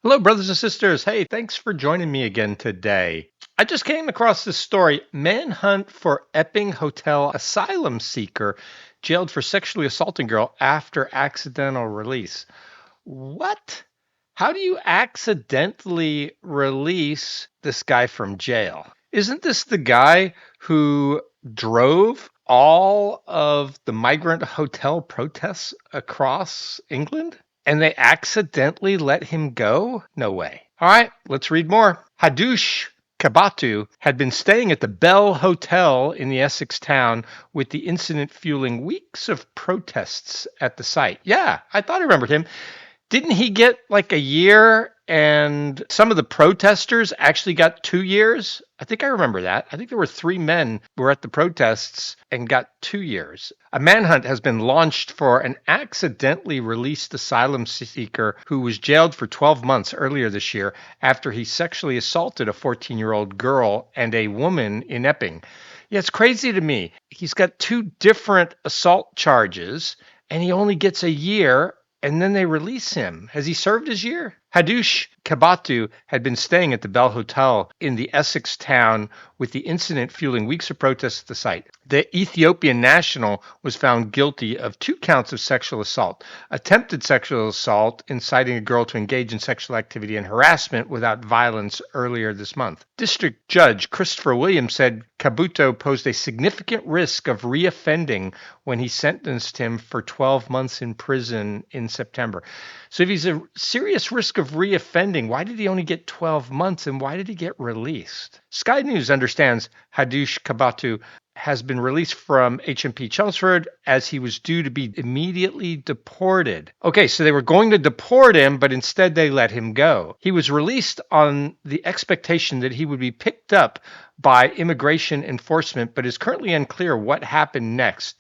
Hello, brothers and sisters. Hey, thanks for joining me again today. I just came across this story: manhunt for Epping Hotel asylum seeker jailed for sexually assaulting girl after accidental release. What? How do you accidentally release this guy from jail? Isn't this the guy who drove all of the migrant hotel protests across England? And they accidentally let him go? No way. All right, let's read more. Hadush Kabatu had been staying at the Bell Hotel in the Essex town, with the incident fueling weeks of protests at the site. Yeah, I thought I remembered him. Didn't he get like a year, and some of the protesters actually got 2 years? I think I remember that. I think there were three men who were at the protests and got 2 years. A manhunt has been launched for an accidentally released asylum seeker who was jailed for 12 months earlier this year after he sexually assaulted a 14-year-old girl and a woman in Epping. Yeah, it's crazy to me. He's got two different assault charges and he only gets a year, and then they release him. Has he served his year? Hadush Kabatu had been staying at the Bell Hotel in the Essex town, with the incident fueling weeks of protests at the site. The Ethiopian national was found guilty of 2 counts of sexual assault: attempted sexual assault, inciting a girl to engage in sexual activity, and harassment without violence earlier this month. District Judge Christopher Williams said Kabuto posed a significant risk of reoffending when he sentenced him for 12 months in prison in September. So if he's a serious risk of reoffending, why did he only get 12 months, and why did he get released? Sky News understands Hadush Kabatu has been released from HMP Chelmsford as he was due to be immediately deported. Okay, so they were going to deport him, but instead they let him go. He was released on the expectation that he would be picked up by immigration enforcement, but is currently unclear what happened next.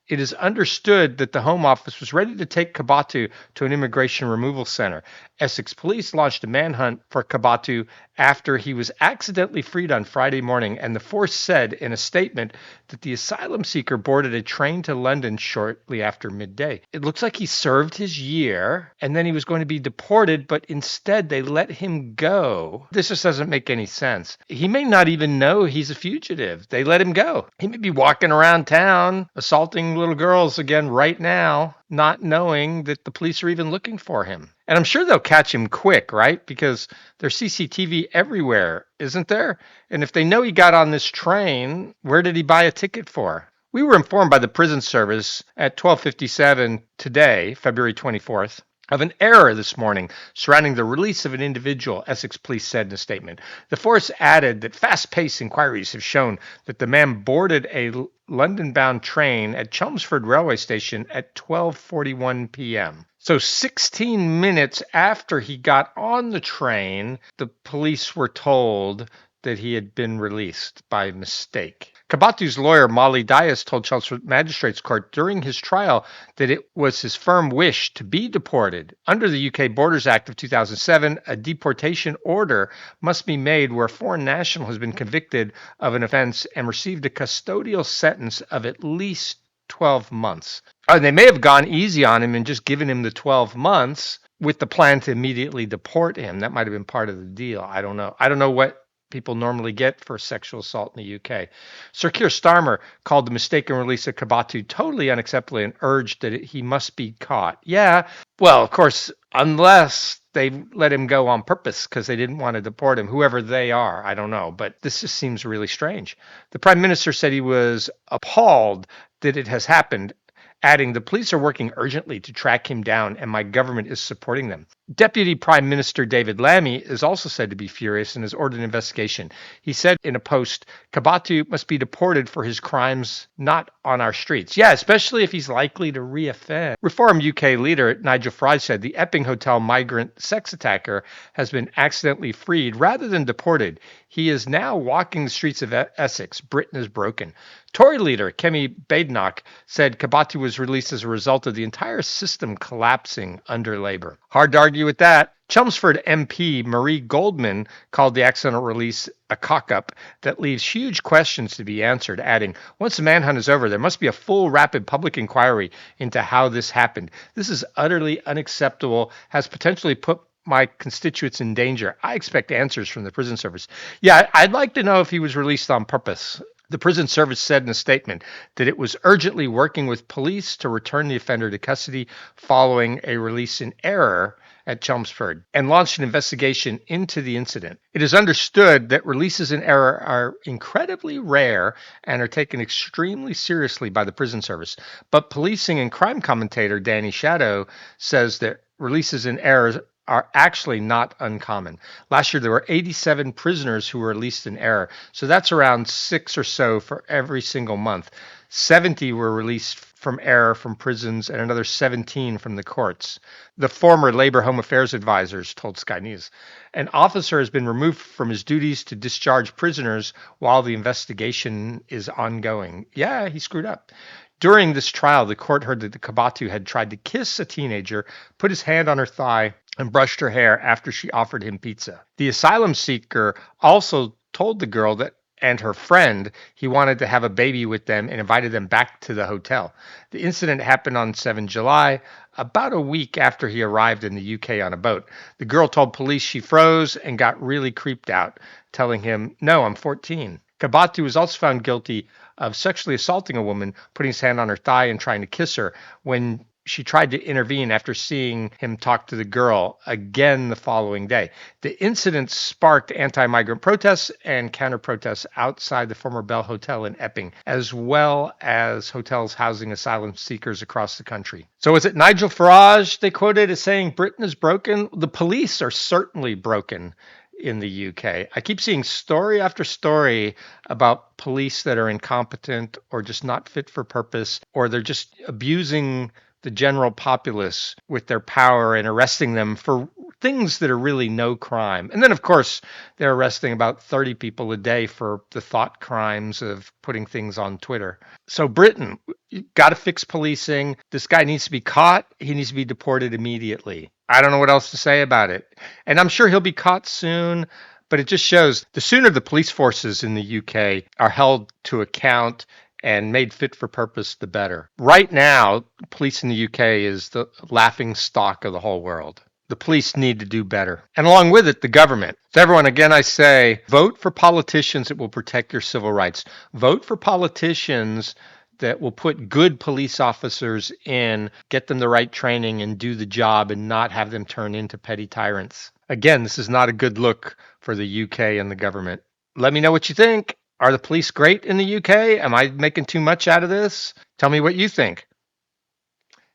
It is understood that the Home Office was ready to take Kabatu to an immigration removal center. Essex police launched a manhunt for Kabatu after he was accidentally freed on Friday morning, and the force said in a statement that the asylum seeker boarded a train to London shortly after midday. It looks like he served his year, and then he was going to be deported, but instead they let him go. This just doesn't make any sense. He may not even know he's a fugitive. They let him go. He may be walking around town assaulting little girls again right now, not knowing that the police are even looking for him. And I'm sure they'll catch him quick, right? Because there's CCTV everywhere, isn't there? And if they know he got on this train, where did he buy a ticket for? We were informed by the prison service at 12:57 today, February 24th, of an error this morning surrounding the release of an individual, Essex police said in a statement. The force added that fast-paced inquiries have shown that the man boarded a London-bound train at Chelmsford railway station at 12:41 p.m. So 16 minutes after he got on the train, the police were told that he had been released by mistake. Kabatu's lawyer, Molly Dias, told Chelmsford Magistrates Court during his trial that it was his firm wish to be deported. Under the UK Borders Act of 2007, a deportation order must be made where a foreign national has been convicted of an offense and received a custodial sentence of at least 12 months. They may have gone easy on him and just given him the 12 months with the plan to immediately deport him. That might have been part of the deal. I don't know. I don't know what people normally get for sexual assault in the UK. Sir Keir Starmer called the mistaken release of Kabatu totally unacceptable and urged that he must be caught. Yeah, well, of course, unless they let him go on purpose because they didn't want to deport him, whoever they are. I don't know, but this just seems really strange. The Prime Minister said he was appalled that it has happened, adding, "The police are working urgently to track him down, and my government is supporting them." Deputy Prime Minister David Lammy is also said to be furious and has ordered an investigation. He said in a post, "Kabatu must be deported for his crimes not on our streets." Yeah, especially if he's likely to reoffend. Reform UK leader Nigel Farage said the Epping Hotel migrant sex attacker has been accidentally freed rather than deported. He is now walking the streets of Essex. Britain is broken. Tory leader Kemi Badenoch said Kabatu was released as a result of the entire system collapsing under Labour. Hard to argue with that. Chelmsford MP Marie Goldman called the accidental release a cock-up that leaves huge questions to be answered, adding, "Once the manhunt is over, there must be a full, rapid public inquiry into how this happened. This is utterly unacceptable, has potentially put my constituents in danger. I expect answers from the prison service. Yeah, I'd like to know if he was released on purpose. The prison service said in a statement that it was urgently working with police to return the offender to custody following a release in error at Chelmsford and launched an investigation into the incident. It is understood that releases in error are incredibly rare and are taken extremely seriously by the prison service. But policing and crime commentator Danny Shadow says that releases in error are actually not uncommon. Last year, there were 87 prisoners who were released in error. So that's around 6 or so for every single month. 70 were released from error from prisons and another 17 from the courts. The former Labor Home Affairs advisors told Sky News. An officer has been removed from his duties to discharge prisoners while the investigation is ongoing. Yeah, he screwed up. During this trial, the court heard that the Kabatu had tried to kiss a teenager, put his hand on her thigh, and brushed her hair after she offered him pizza. The asylum seeker also told the girl that and her friend he wanted to have a baby with them and invited them back to the hotel. The incident happened on 7 July, about a week after he arrived in the UK on a boat. The girl told police she froze and got really creeped out, telling him, "No, I'm 14." Kabatu was also found guilty of sexually assaulting a woman, putting his hand on her thigh and trying to kiss her when she tried to intervene after seeing him talk to the girl again the following day. The incident sparked anti-migrant protests and counter-protests outside the former Bell Hotel in Epping, as well as hotels housing asylum seekers across the country. So is it Nigel Farage they quoted as saying Britain is broken? The police are certainly broken in the UK. I keep seeing story after story about police that are incompetent or just not fit for purpose, or they're just abusing the general populace with their power and arresting them for things that are really no crime. And then, of course, they're arresting about 30 people a day for the thought crimes of putting things on Twitter. So, Britain, you got to fix policing. This guy needs to be caught. He needs to be deported immediately. I don't know what else to say about it. And I'm sure he'll be caught soon. But it just shows the sooner the police forces in the UK are held to account and made fit for purpose, the better. Right now, police in the UK is the laughing stock of the whole world. The police need to do better. And along with it, the government. So everyone, again, I say, vote for politicians that will protect your civil rights. Vote for politicians that will put good police officers in, get them the right training and do the job and not have them turn into petty tyrants. Again, this is not a good look for the UK and the government. Let me know what you think. Are the police great in the UK? Am I making too much out of this? Tell me what you think.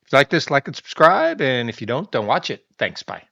If you like this, like and subscribe. And if you don't watch it. Thanks. Bye.